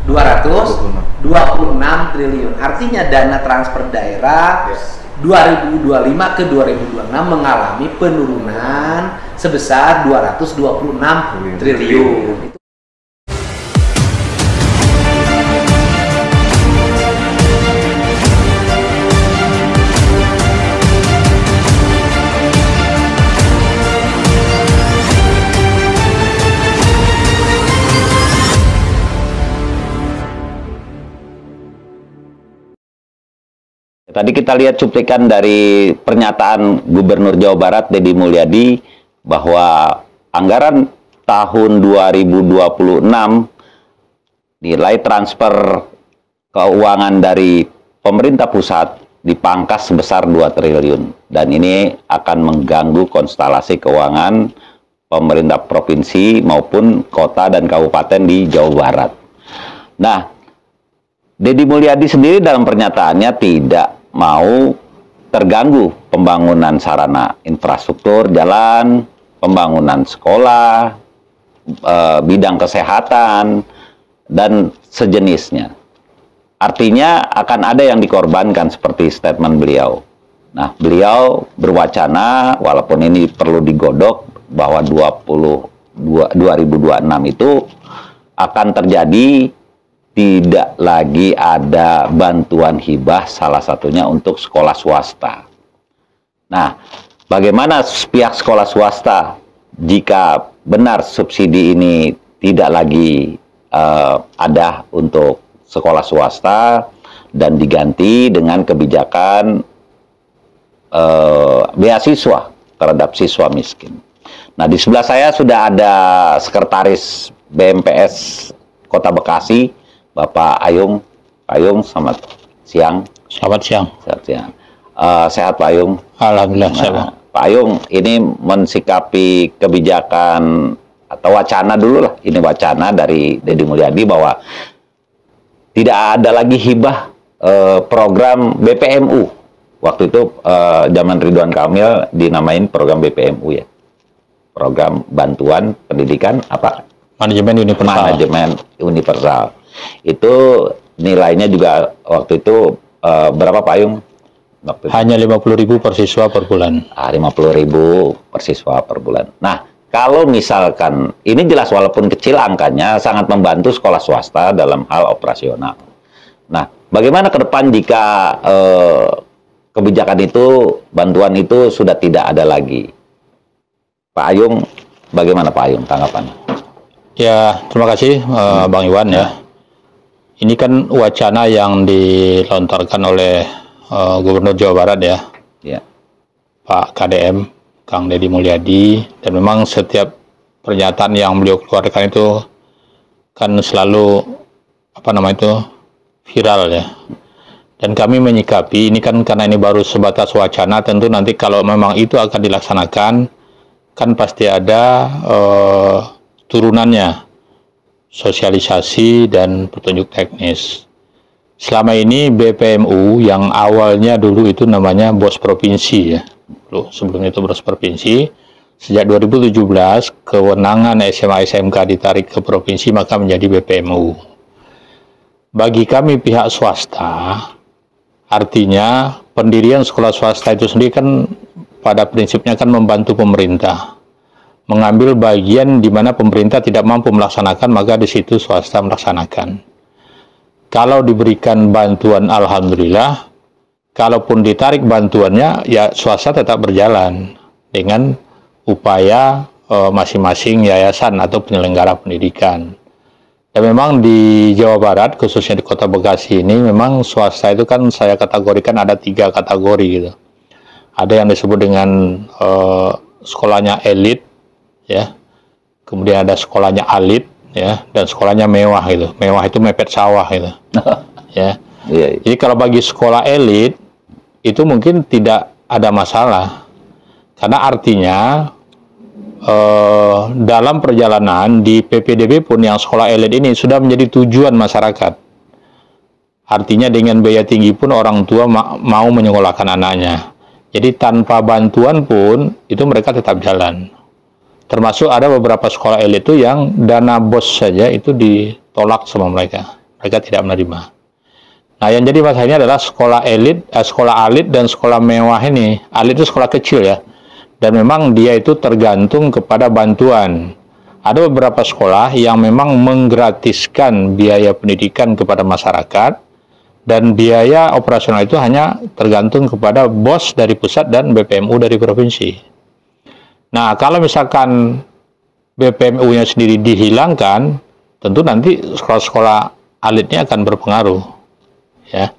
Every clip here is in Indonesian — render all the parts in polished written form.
226 triliun. Artinya dana transfer daerah 2025 ke 2026 mengalami penurunan sebesar 226 triliun. Tadi kita lihat cuplikan dari pernyataan Gubernur Jawa Barat Deddy Mulyadi bahwa anggaran tahun 2026 nilai transfer keuangan dari pemerintah pusat dipangkas sebesar 2 triliun dan ini akan mengganggu konstelasi keuangan pemerintah provinsi maupun kota dan kabupaten di Jawa Barat. Nah, Deddy Mulyadi sendiri dalam pernyataannya tidak mau terganggu pembangunan sarana infrastruktur, jalan, pembangunan sekolah, bidang kesehatan, dan sejenisnya. Artinya akan ada yang dikorbankan seperti statement beliau. Nah, beliau berwacana, walaupun ini perlu digodok, bahwa 2026 itu akan terjadi tidak lagi ada bantuan hibah, salah satunya untuk sekolah swasta. Nah, bagaimana pihak sekolah swasta jika benar subsidi ini tidak lagi ada untuk sekolah swasta dan diganti dengan kebijakan beasiswa terhadap siswa miskin. Nah, di sebelah saya sudah ada Sekretaris BMPS Kota Bekasi, Bapak Ayung. Pak Ayung, selamat siang. Selamat siang. Selamat siang. Sehat Pak Ayung? Alhamdulillah. Nah, Pak Ayung, ini mensikapi kebijakan atau wacana dulu lah. Ini wacana dari Deddy Mulyadi bahwa tidak ada lagi hibah program BPMU. Waktu itu zaman Ridwan Kamil dinamain program BPMU ya. Program Bantuan Pendidikan apa? Manajemen Universal. Manajemen Universal. Itu nilainya juga waktu itu berapa Pak Ayung? Hanya 50.000 per siswa per bulan. 50.000 per siswa per bulan. Nah, kalau misalkan, ini jelas walaupun kecil angkanya, sangat membantu sekolah swasta dalam hal operasional. Nah, bagaimana ke depan jika kebijakan itu, bantuan itu sudah tidak ada lagi? Pak Ayung, bagaimana Pak Ayung tanggapannya? Ya, terima kasih Bang Iwan ya. Ini kan wacana yang dilontarkan oleh Gubernur Jawa Barat ya, Pak KDM, Kang Deddy Mulyadi, dan memang setiap pernyataan yang beliau keluarkan itu kan selalu viral ya. Dan kami menyikapi ini kan karena ini baru sebatas wacana, tentu nanti kalau memang itu akan dilaksanakan, kan pasti ada turunannya, sosialisasi dan petunjuk teknis. Selama ini BPMU yang awalnya dulu itu namanya BOS Provinsi ya. Sebelum itu BOS Provinsi, sejak 2017 kewenangan SMA SMK ditarik ke provinsi maka menjadi BPMU. Bagi kami pihak swasta, artinya pendirian sekolah swasta itu sendiri kan pada prinsipnya kan membantu pemerintah. Mengambil bagian di mana pemerintah tidak mampu melaksanakan, maka di situ swasta melaksanakan. Kalau diberikan bantuan, alhamdulillah. Kalaupun ditarik bantuannya, ya swasta tetap berjalan dengan upaya masing-masing yayasan atau penyelenggara pendidikan. Dan memang di Jawa Barat, khususnya di Kota Bekasi ini, memang swasta itu kan saya kategorikan ada 3 kategori gitu. Ada yang disebut dengan sekolahnya elit, ya, kemudian ada sekolahnya alit, ya, dan sekolahnya mewah gitu. Mewah itu mepet sawah gitu. Ya. Jadi kalau bagi sekolah elit itu mungkin tidak ada masalah, karena artinya dalam perjalanan di PPDB pun yang sekolah elit ini sudah menjadi tujuan masyarakat. Artinya dengan biaya tinggi pun orang tua mau menyekolahkan anaknya. Jadi tanpa bantuan pun itu mereka tetap jalan. Termasuk ada beberapa sekolah elit itu yang dana BOS saja itu ditolak sama mereka. mereka tidak menerima. Nah, yang jadi masalah ini adalah sekolah elit, sekolah alit dan sekolah mewah ini. Alit itu sekolah kecil ya. Dan memang dia itu tergantung kepada bantuan. Ada beberapa sekolah yang memang menggratiskan biaya pendidikan kepada masyarakat dan biaya operasional itu hanya tergantung kepada BOS dari pusat dan BPMU dari provinsi. Nah, kalau misalkan BPMU-nya sendiri dihilangkan, tentu nanti sekolah-sekolah alitnya akan berpengaruh. Ya.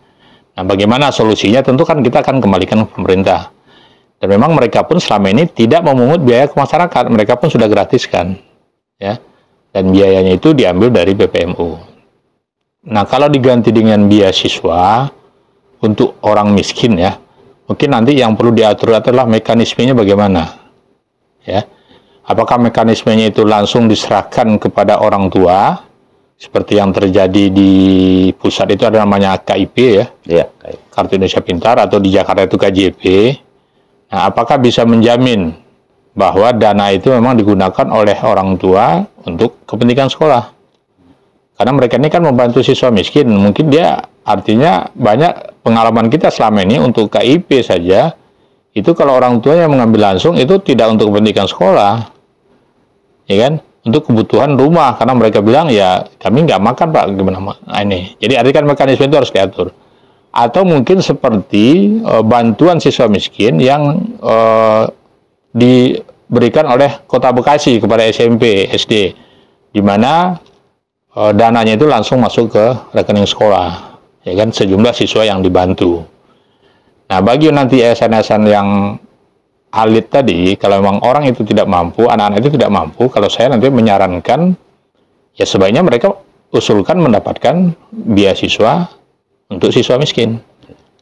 Nah, bagaimana solusinya? Tentu kan kita akan kembalikan ke pemerintah. Dan memang mereka pun selama ini tidak memungut biaya ke masyarakat. Mereka pun sudah gratiskan. Ya. Dan biayanya itu diambil dari BPMU. Nah, kalau diganti dengan beasiswa untuk orang miskin ya, mungkin nanti yang perlu diatur adalah mekanismenya bagaimana. Ya. Apakah mekanismenya itu langsung diserahkan kepada orang tua? Seperti yang terjadi di pusat itu ada namanya KIP ya, Kartu Indonesia Pintar, atau di Jakarta itu KJP. Nah, apakah bisa menjamin bahwa dana itu memang digunakan oleh orang tua untuk kepentingan sekolah? Karena mereka ini kan membantu siswa miskin, mungkin dia artinya banyak pengalaman kita selama ini untuk KIP saja, itu kalau orang tuanya mengambil langsung itu tidak untuk kepentingan sekolah, ya kan? Untuk kebutuhan rumah, karena mereka bilang ya kami nggak makan Pak, gimana ini. Jadi artinya kan mekanisme itu harus diatur. Atau mungkin seperti bantuan siswa miskin yang diberikan oleh Kota Bekasi kepada SMP, SD, di mana dananya itu langsung masuk ke rekening sekolah, ya kan, sejumlah siswa yang dibantu. Nah, bagi nanti yayasan-yayasan yang alit tadi, kalau memang orang itu tidak mampu, anak-anak itu tidak mampu, kalau saya nanti menyarankan, ya sebaiknya mereka usulkan mendapatkan beasiswa untuk siswa miskin,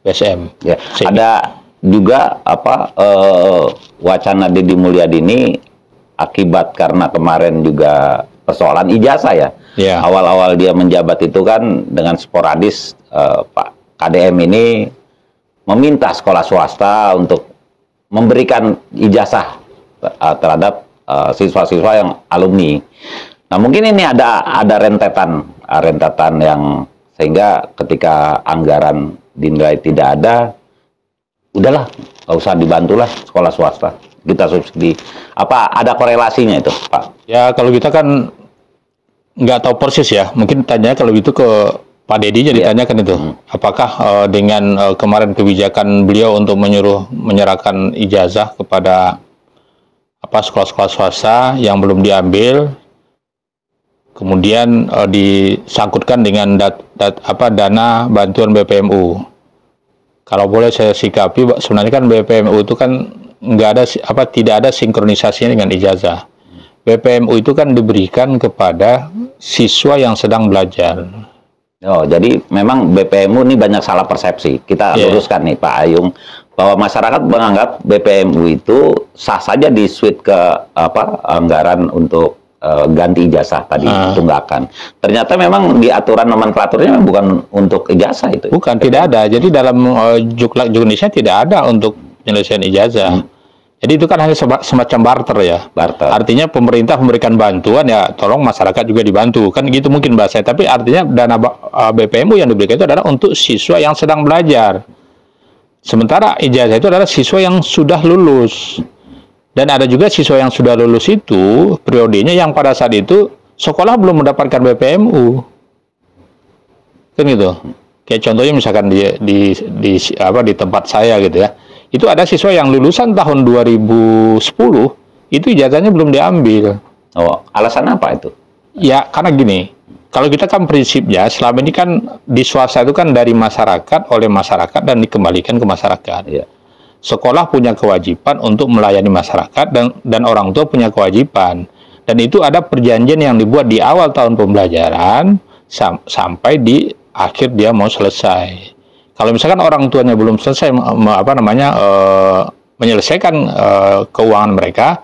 BSM. Ya, ada juga wacana Deddy Mulyadi ini akibat karena kemarin juga persoalan ijazah ya. Ya. Awal-awal dia menjabat itu kan dengan sporadis Pak KDM ini meminta sekolah swasta untuk memberikan ijazah terhadap siswa-siswa yang alumni. Nah, mungkin ini ada rentetan yang sehingga ketika anggaran dinilai tidak ada, udahlah, nggak usah dibantulah sekolah swasta, kita subsidi. Apa ada korelasinya itu, Pak? Ya, kalau kita kan nggak tahu persis ya. Mungkin tanya kalau itu ke Pak Deddy jadi tanyakan itu, apakah dengan kemarin kebijakan beliau untuk menyerahkan ijazah kepada sekolah-sekolah swasta yang belum diambil, kemudian disangkutkan dengan dana bantuan BPMU. Kalau boleh saya sikapi, sebenarnya kan BPMU itu kan tidak ada sinkronisasinya dengan ijazah. BPMU itu kan diberikan kepada siswa yang sedang belajar. Oh, jadi memang BPMU ini banyak salah persepsi. Kita luruskan nih Pak Ayung, bahwa masyarakat menganggap BPMU itu sah saja di-switch ke anggaran untuk ganti ijazah tadi, tunggakan. Ternyata memang di aturan nomenklaturnya memang bukan untuk ijazah itu. Bukan, tidak ada. Jadi dalam Juklak Indonesia tidak ada untuk penyelesaian ijazah. Jadi itu kan hanya semacam barter ya. Barter. Artinya pemerintah memberikan bantuan, ya tolong masyarakat juga dibantu. Kan gitu mungkin bahasanya. Tapi artinya dana BPMU yang diberikan itu adalah untuk siswa yang sedang belajar. Sementara ijazah itu adalah siswa yang sudah lulus. Dan ada juga siswa yang sudah lulus itu, periodenya yang pada saat itu sekolah belum mendapatkan BPMU. Kan gitu. Kayak contohnya misalkan di tempat saya gitu ya. Itu ada siswa yang lulusan tahun 2010, itu ijazahnya belum diambil. Oh, alasan apa itu? Ya, karena gini, kalau kita kan prinsipnya, selama ini kan di swasta itu kan dari masyarakat, oleh masyarakat, dan dikembalikan ke masyarakat. Iya. Sekolah punya kewajiban untuk melayani masyarakat, dan orang tua punya kewajiban. Dan itu ada perjanjian yang dibuat di awal tahun pembelajaran, sampai di akhir dia mau selesai. Kalau misalkan orang tuanya belum selesai menyelesaikan keuangan mereka,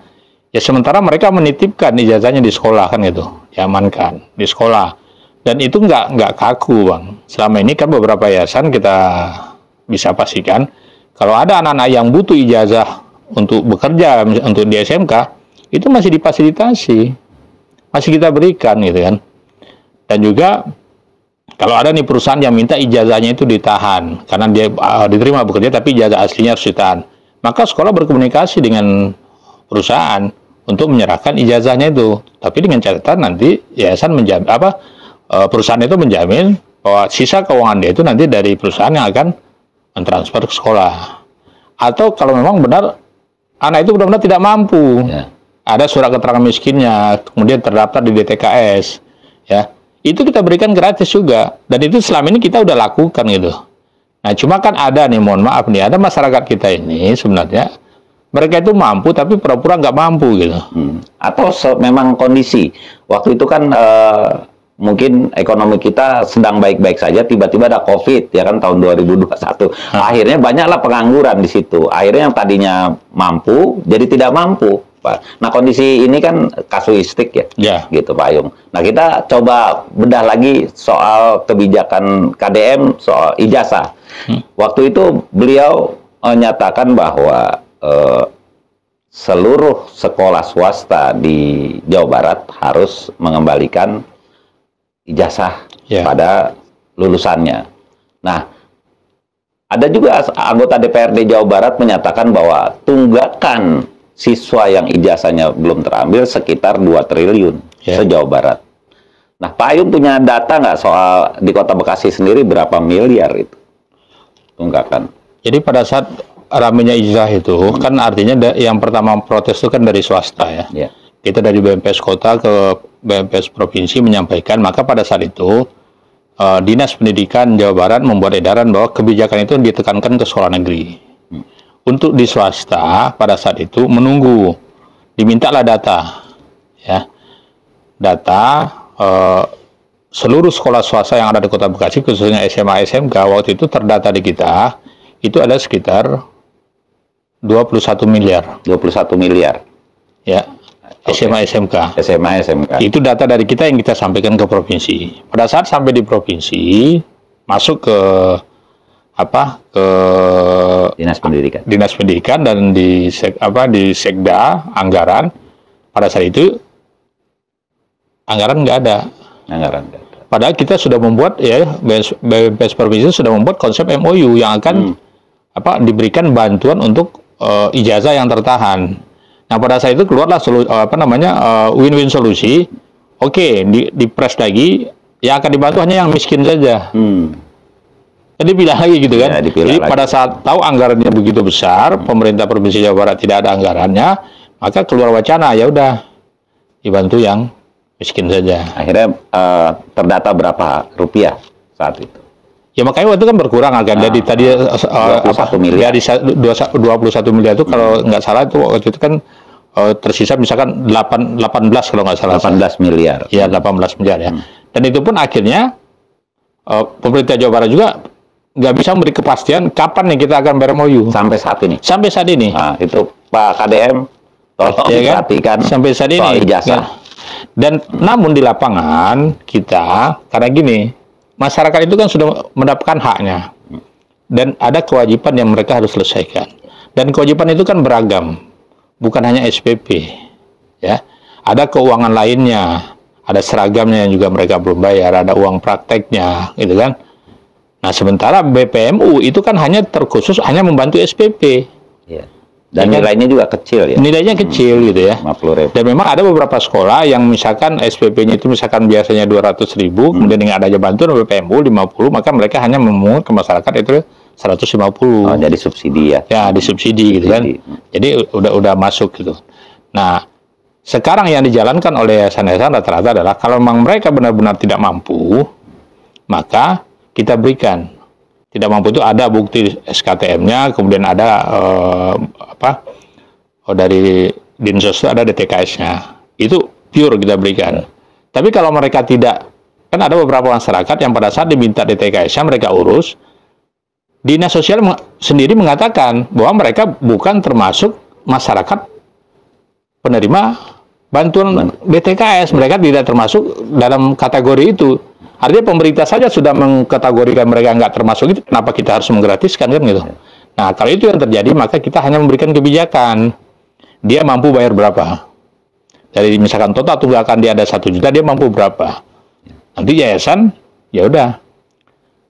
ya sementara mereka menitipkan ijazahnya di sekolah kan gitu, diamankan di sekolah. Dan itu nggak kaku, Bang. Selama ini kan beberapa yayasan kita bisa pastikan kalau ada anak-anak yang butuh ijazah untuk bekerja untuk di SMK, itu masih difasilitasi, masih kita berikan gitu kan. Dan juga Kalau ada nih perusahaan yang minta ijazahnya itu ditahan karena dia diterima bekerja tapi ijazah aslinya harus ditahan, maka sekolah berkomunikasi dengan perusahaan untuk menyerahkan ijazahnya itu. Tapi dengan catatan nanti yayasan menjamin perusahaan itu menjamin bahwa sisa keuangan dia itu nanti dari perusahaan yang akan mentransfer ke sekolah. Atau kalau memang benar anak itu benar-benar tidak mampu, ada surat keterangan miskinnya, kemudian terdaftar di DTKS, ya. Itu kita berikan gratis juga, dan itu selama ini kita udah lakukan gitu. Nah, cuma kan ada nih, mohon maaf nih, ada masyarakat kita ini sebenarnya mereka itu mampu tapi pura-pura nggak mampu gitu. Atau memang kondisi waktu itu kan mungkin ekonomi kita sedang baik-baik saja, tiba-tiba ada COVID ya kan tahun 2021. Akhirnya banyaklah pengangguran di situ. Akhirnya yang tadinya mampu jadi tidak mampu. Nah, kondisi ini kan kasuistik ya, gitu Pak Ayung. Nah, kita coba bedah lagi soal kebijakan KDM soal ijazah. Waktu itu beliau menyatakan bahwa seluruh sekolah swasta di Jawa Barat harus mengembalikan ijazah pada lulusannya. Nah, ada juga anggota DPRD Jawa Barat menyatakan bahwa tunggakan siswa yang ijazahnya belum terambil sekitar 2 triliun se-Jawa Barat. Nah, Pak Ayung punya data nggak soal di Kota Bekasi sendiri berapa miliar itu tunggakan? Jadi pada saat ramenya ijazah itu kan artinya yang pertama protes itu kan dari swasta ya. Kita dari BMPS Kota ke BMPS Provinsi menyampaikan, maka pada saat itu Dinas Pendidikan Jawa Barat membuat edaran bahwa kebijakan itu ditekankan ke sekolah negeri. Untuk di swasta pada saat itu menunggu, dimintalah data, ya, data seluruh sekolah swasta yang ada di Kota Bekasi, khususnya SMA SMK waktu itu terdata di kita itu ada sekitar 21 miliar. 21 miliar. Ya, SMA SMK. SMA SMK. Itu data dari kita yang kita sampaikan ke provinsi. Pada saat sampai di provinsi, masuk ke ke Dinas Pendidikan dan di Sekda anggaran, pada saat itu anggaran nggak ada. Padahal kita sudah membuat BMPS Provinsi sudah membuat konsep MOU yang akan diberikan bantuan untuk ijazah yang tertahan. Nah, pada saat itu keluarlah win-win solusi. Oke, di press lagi yang akan dibantu hanya yang miskin saja. Jadi pilih lagi gitu kan. Jadi pada saat tahu anggarannya begitu besar, pemerintah Provinsi Jawa Barat tidak ada anggarannya, maka keluar wacana ya udah dibantu yang miskin saja. Akhirnya terdata berapa rupiah saat itu? Ya makanya waktu itu kan berkurang agak dari tadi 21 miliar. Dari 21 miliar itu kalau nggak salah itu waktu itu kan tersisa misalkan 18 kalau nggak salah. 18 miliar. Ya 18 miliar ya. Dan itu pun akhirnya pemerintah Jawa Barat juga nggak bisa memberi kepastian kapan nih kita akan ber-MOU. Sampai saat ini. Sampai saat ini. Nah, itu Pak KDM tolong perhatikan sampai saat ini soal ijazah. Dan namun di lapangan kita karena gini, masyarakat itu kan sudah mendapatkan haknya dan ada kewajiban yang mereka harus selesaikan. Dan kewajiban itu kan beragam, bukan hanya SPP, ya. Ada keuangan lainnya, ada seragamnya yang juga mereka belum bayar, ada uang prakteknya, gitu kan. Nah, sementara BPMU itu kan hanya terkhusus hanya membantu SPP. Ya. Dan nilainya juga kecil ya. Nilainya kecil gitu ya. 50.000. Dan memang ada beberapa sekolah yang misalkan SPP-nya itu misalkan biasanya 200.000, kemudian dengan adanya bantuan BPMU 50, maka mereka hanya memungut ke masyarakat itu 150. Oh, jadi subsidi ya. Ya, disubsidi gitu kan. Jadi udah masuk gitu. Nah, sekarang yang dijalankan oleh yayasan-yayasan rata-rata adalah kalau memang mereka benar-benar tidak mampu, maka kita berikan. Tidak mampu itu ada bukti SKTM-nya, kemudian ada dari Dinsos itu ada DTKS-nya. Itu pure kita berikan. Tapi kalau mereka tidak, kan ada beberapa masyarakat yang pada saat diminta DTKS-nya mereka urus, Dinas Sosial sendiri mengatakan bahwa mereka bukan termasuk masyarakat penerima bantuan DTKS, mereka tidak termasuk dalam kategori itu. Artinya pemerintah saja sudah mengkategorikan mereka nggak termasuk itu, kenapa kita harus menggratiskan kan gitu. Nah, kalau itu yang terjadi, maka kita hanya memberikan kebijakan. Dia mampu bayar berapa? Dari misalkan total tunggakan dia ada 1 juta, dia mampu berapa? Nanti yayasan, ya udah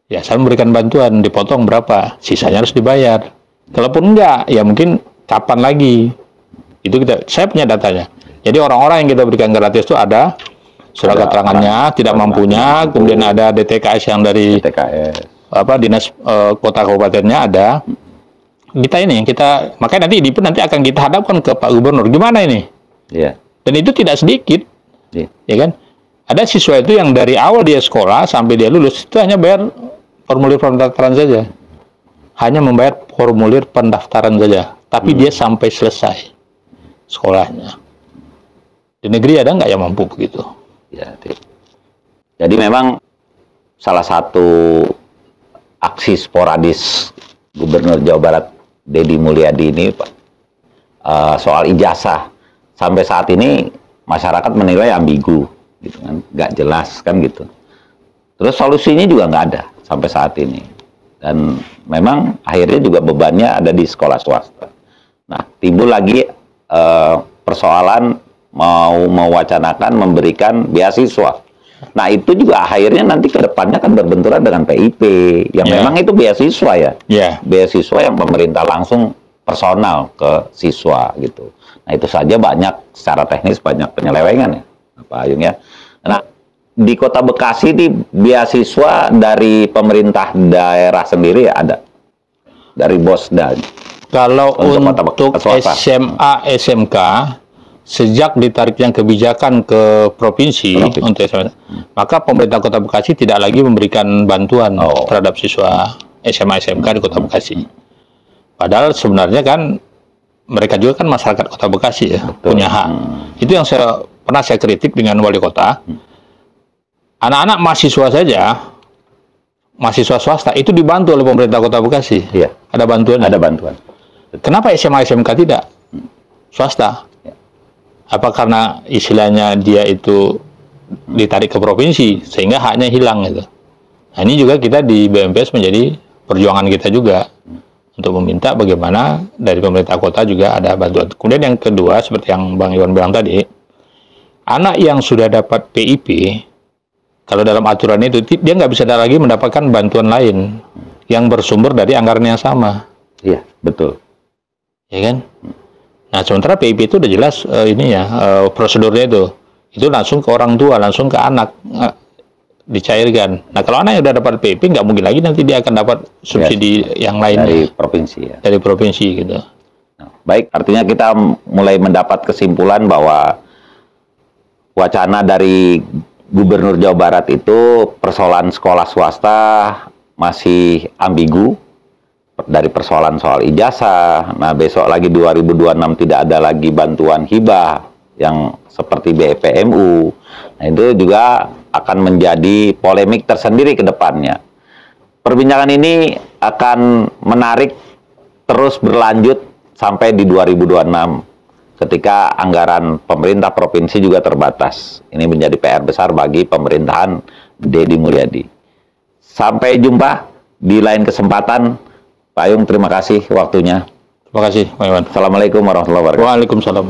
ya saya memberikan bantuan, dipotong berapa, sisanya harus dibayar. Kalaupun enggak, ya mungkin kapan lagi. Itu saya punya datanya. Jadi orang-orang yang kita berikan gratis itu ada surat keterangannya, tidak mampunya, kemudian ada DTKS yang dari dinas kota kabupatennya ada. Makanya nanti akan kita hadapkan ke Pak Gubernur. Gimana ini? Iya. Dan itu tidak sedikit, ya kan? Ada siswa itu yang dari awal dia sekolah sampai dia lulus itu hanya bayar formulir pendaftaran saja, hanya membayar formulir pendaftaran saja, tapi dia sampai selesai sekolahnya. Di negeri ada nggak yang mampu begitu? Ya, jadi memang salah satu aksi sporadis Gubernur Jawa Barat Deddy Mulyadi ini, Pak, soal ijazah sampai saat ini masyarakat menilai ambigu, gitu kan, nggak jelas kan gitu. Terus solusinya juga nggak ada sampai saat ini. Dan memang akhirnya juga bebannya ada di sekolah swasta. Nah, timbul lagi persoalan mau mewacanakan memberikan beasiswa. Nah, itu juga akhirnya nanti ke depannya kan berbenturan dengan PIP yang memang itu beasiswa ya. Beasiswa yang pemerintah langsung personal ke siswa gitu. Nah, itu saja banyak secara teknis banyak penyelewengan ya, Pak Ayung ya. Nah, di Kota Bekasi di beasiswa dari pemerintah daerah sendiri ada dari Bosda. Kalau untuk SMA, SMK sejak ditariknya kebijakan ke provinsi untuk SMA, maka pemerintah Kota Bekasi tidak lagi memberikan bantuan terhadap siswa SMA, SMK di Kota Bekasi. Padahal sebenarnya kan mereka juga kan masyarakat Kota Bekasi ya, punya hak. Itu yang pernah saya kritik dengan wali kota. Anak-anak mahasiswa saja, mahasiswa swasta itu dibantu oleh pemerintah Kota Bekasi. Iya. Ada bantuan. Ada bantuan. Kenapa SMA SMK tidak? Swasta. Apa karena istilahnya dia itu ditarik ke provinsi sehingga haknya hilang gitu. Nah, ini juga kita di BMPS menjadi perjuangan kita juga untuk meminta bagaimana dari pemerintah kota juga ada bantuan. Kemudian yang kedua, seperti yang Bang Iwan bilang tadi, anak yang sudah dapat PIP, kalau dalam aturan itu, dia nggak bisa lagi mendapatkan bantuan lain yang bersumber dari anggaran yang sama. Iya, betul. Ya kan? Nah, sementara PIP itu udah jelas prosedurnya itu langsung ke orang tua, langsung ke anak. Dicairkan. Nah, kalau anak yang udah dapat PIP, nggak mungkin lagi nanti dia akan dapat subsidi yang lain dari provinsi ya. Dari provinsi gitu. Nah, baik, artinya kita mulai mendapat kesimpulan bahwa wacana dari Gubernur Jawa Barat itu persoalan sekolah swasta masih ambigu dari persoalan soal ijazah. Nah, besok lagi 2026 tidak ada lagi bantuan hibah yang seperti BPMU. Nah, itu juga akan menjadi polemik tersendiri ke depannya. Perbincangan ini akan menarik terus berlanjut sampai di 2026 ketika anggaran pemerintah provinsi juga terbatas. Ini menjadi PR besar bagi pemerintahan Deddy Mulyadi. Sampai jumpa di lain kesempatan. Pak Ayung, terima kasih waktunya. Terima kasih, Pak Iwan. Assalamualaikum warahmatullahi wabarakatuh. Waalaikumsalam.